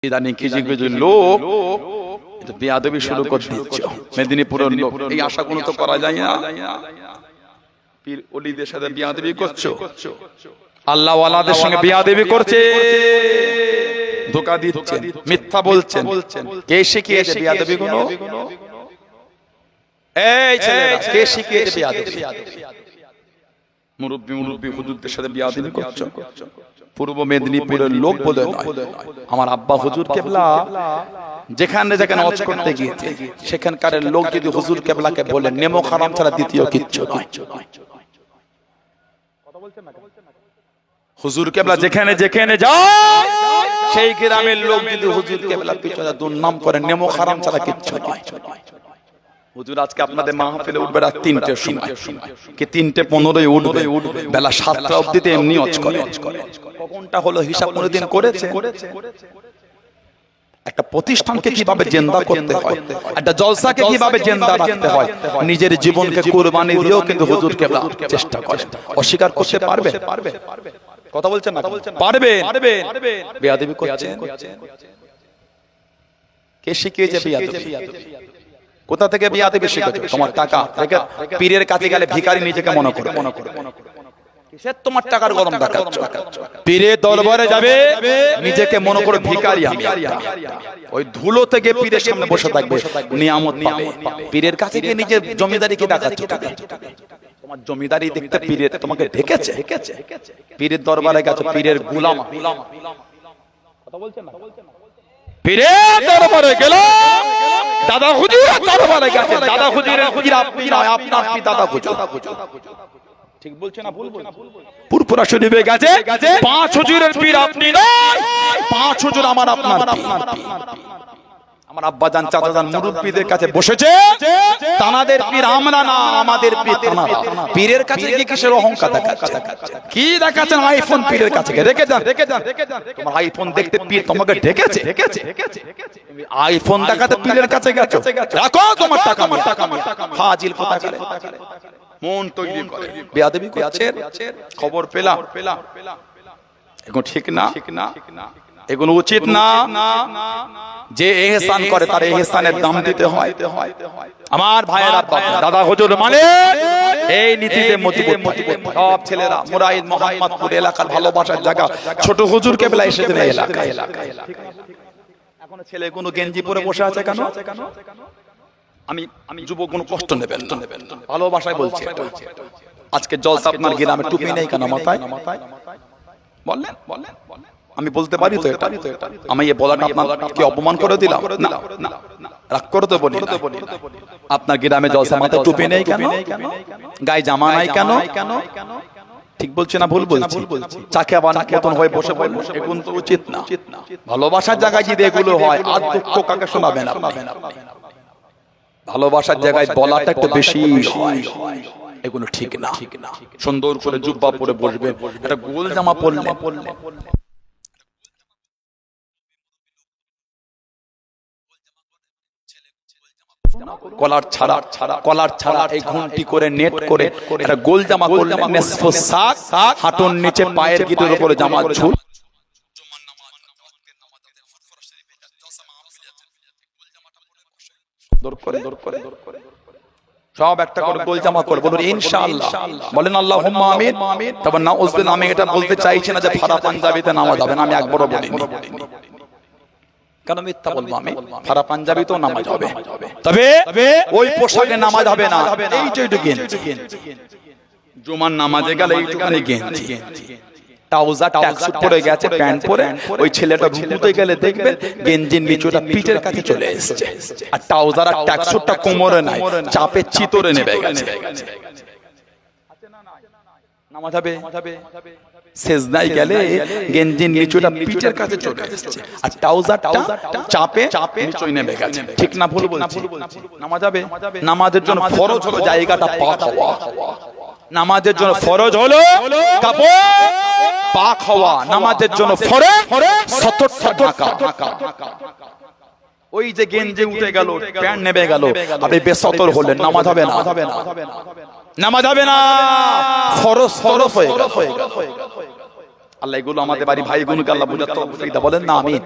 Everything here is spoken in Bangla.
ইদানিং কিছু কিছু লোক বেয়াদবি শুরু করে দিচ্ছে। মেদিনীপুরের লোক, এই আশাগুলো তো করা যায় না। পীর ওলিদের সাথে বেয়াদবি করছো, আল্লাহ ওয়ালাদের সঙ্গে বেয়াদবি করছে, ধোঁকা দিচ্ছেন, মিথ্যা বলছেন। কে শিখিয়েছে বেয়াদবি গুলো? এই ছেলেরা, কে শিখিয়েছে বেয়াদবি? মুরব্বি হুজুরদের সাথে বেয়াদবি করছো। পূর্ব মেদিনীপুরের লোক বলে নয়, আমার আব্বা হুজুর কেবলা যেখানে যেখানে হজ করতে গিয়েছে সেখানকার লোক যদি হুজুর কেবলাকে বলে নেমো হারাম ছাড়া দ্বিতীয় কিচ্ছু নয়। হুজুর কেবলা যেখানে যেখানে যায় সেই গ্রামের লোক যদি হুজুর কেবলা পিছনে দুর্নাম করে নেমো হারাম ছাড়া কিচ্ছু নয়। হুজুর আজকে আপনাদের মাহফিলে উঠবে রাত ৩টের সময়, কি ৩:১৫ উঠবে, বেলা ৭টা অবধিতে এমনি হজ করে। কখনটা হলো হিসাব কোনদিন করেছে? একটা প্রতিষ্ঠানকে কিভাবে জিন্দা করতে হয়, একটা জলসাকে কিভাবে জিন্দা রাখতে হয়, নিজের জীবনকে কুরবানি দিয়েও কিন্তু হুজুর কেবলা চেষ্টা করে। অস্বীকার করতে পারবে? কথা বলছেন না? পারবে? বেয়াদবি করছেন। কে শিখিয়েছে বেয়াদবি? কোথা থেকে বেয়াদবি শিখেছো? তোমার টাকা রেখে পীরের কাছে গেলে ভিখারি নিজেকে মনে করে। কিসের তোমার টাকার গরম দেখাচ্ছ? পীরের দরবারে যাবে নিজেকে মনে করে ভিখারি আমি। ওই ধুলো থেকে পীরের সামনে বসে থাকবে, নিয়ামত পাবে। পীরের কাছে গিয়ে নিজের জমিদারিকে দেখাচ্ছ। তোমার জমিদারি দেখতে পীরের তোমাকে ডেকেছে। পীরের দরবারে গেছো, পীরের গোলাম। কথা বলছেন না? পীরের দরবারে গেল, দাদা হুজুরের দরবারে গেছে, দাদা হুজুরের পীর আপনি নয়, আপনার পীর দাদা হুজুর। ঠিক বলছে না ভুল বলছে? পুরপুরা শরীফে গেছে, ৫ হুজুরের পীর আপনি নয়, ৫ হুজুর আমার আপনার পীর। আমার আব্বা জান চাচা জান মুরব্বিদের কাছে বসেছে, তানাদের পীর আমরা না, আমাদের পীর তানারা। পীরের কাছে কি কিসের অহংকার দেখাচ্ছে? কি দেখাচ্ছেন? আইফোন পীরের কাছে রেখে যান। তোমার আইফোন দেখতে পীর তোমাকে ডেকেছে? আইফোন দেখাতে পীরের কাছে গেছো? রাখো তোমার টাকা, ফাজিল কোথাকার। মন তৈরি করে বেয়াদবি করছে। খবর পেলাম, এগুলো ঠিক না, এগুলো উচিত না। যে এহসান করে তার এহসানের দাম দিতে হয়। আমার ভাইয়েরা, দাদা হুজুর মানে এই নীতিতে মজবুত। সব ছেলেরা মুরাইদ মোহাম্মদপুর এলাকার ভালোবাসার জায়গা, ছোট হুজুর কেবলা এসেছেন এই এলাকায়। এখন ছেলে কোনো গেঞ্জি পরে বসে আছে কেন? আমি যুবক কোনো কষ্ট নেবেন না, ভালোবাসায় বলছি। আজকে জলসা আপনার গ্রামে টুপি নেই কেন মাথায়? বললেন আমি বলতে পারি তো এটা? আমি এই বলাটা আপনাকে অপমান করে দিলাম না? রাগ করে তো বলি না। আপনার গ্রামে জলসা মাথায় টুপি নেই কেন? গায়ে জামা নাই কেন? ঠিক বলছি না ভুল বলছি? চাকে আবার মতন হয়ে বসে পড়ল, এগুলো তো উচিত না। ভালোবাসার জায়গায় যদি এগুলো হয়, আর দুঃখ কাকে শোনাবেন? ভালোবাসার জায়গায় বলাটা একটু বেশি হয়, এগুলো ঠিক না। সুন্দর করে জুব্বা পরে বসবেন, একটা গোল জামা পরলে, কলার ছাড়া এই ঘন্টি করে নেট করে একটা গোল জামা করলে, নেসফ সাক, হাঁটুর নিচে পায়ের গিটের উপরে জামা ঝুল। সব একটা করে গোল জামা করে বলুন ইনশাআল্লাহ, বলেন আল্লাহুম্মা আমিন। তবে না উজবিন, আমি এটা বলতে চাইছি না যে ফারা পাঞ্জাবিতে নামাজ হবে না, আমি একবারও বলিনি। কেন মিথ্যা বলবো? আমি ফারা পাঞ্জাবিতেও নামাজ হবে, তবে ওই পোশাকে নামাজ হবে না। এইটুকু গেঞ্জি, জুমার নামাজে গেলে এইটুখানি গেঞ্জি, ট্রাউজার ট্যাক্সুট পরে গেছে, প্যান্ট পরে। ওই ছেলেটা রুকুতে গেলে দেখবেন গেঞ্জির নিচুটা পিঠের কাছে চলে এসেছে, আর ট্রাউজার আর ট্যাক্সুটটা কোমরে নাই, চাপে চিতরে নেবে গেছে। নামাজ হবে? সেজদায় গেলে গেঞ্জির নিচুটা পিঠের কাছে চলে এসেছে, আর ট্রাউজারটা চাপে নিচে নেবে গেছে। ঠিক না ভুল বলছি? নামাজ হবে? নামাজের জন্য ফরজ হলো জায়গাটা পাক হওয়া। নামাজের জন্য ফরজ হলো কাপড় পাক হওয়া। নামাজের জন্য ফরজ 70টা ঢাকা। ওই যে গেঞ্জি উঠে গেল, প্যান্ট নেমে গেল, আপনি বেসতর হলেন, নামাজ হবে না? নামাজ হবে না, ফরজ হয়ে গেল। আল্লাহ এগুলো আমাদের বাড়ি ভাইগুলোকে আল্লাহ বুঝাতে তৌফিক দাও, বলেন না আমিন।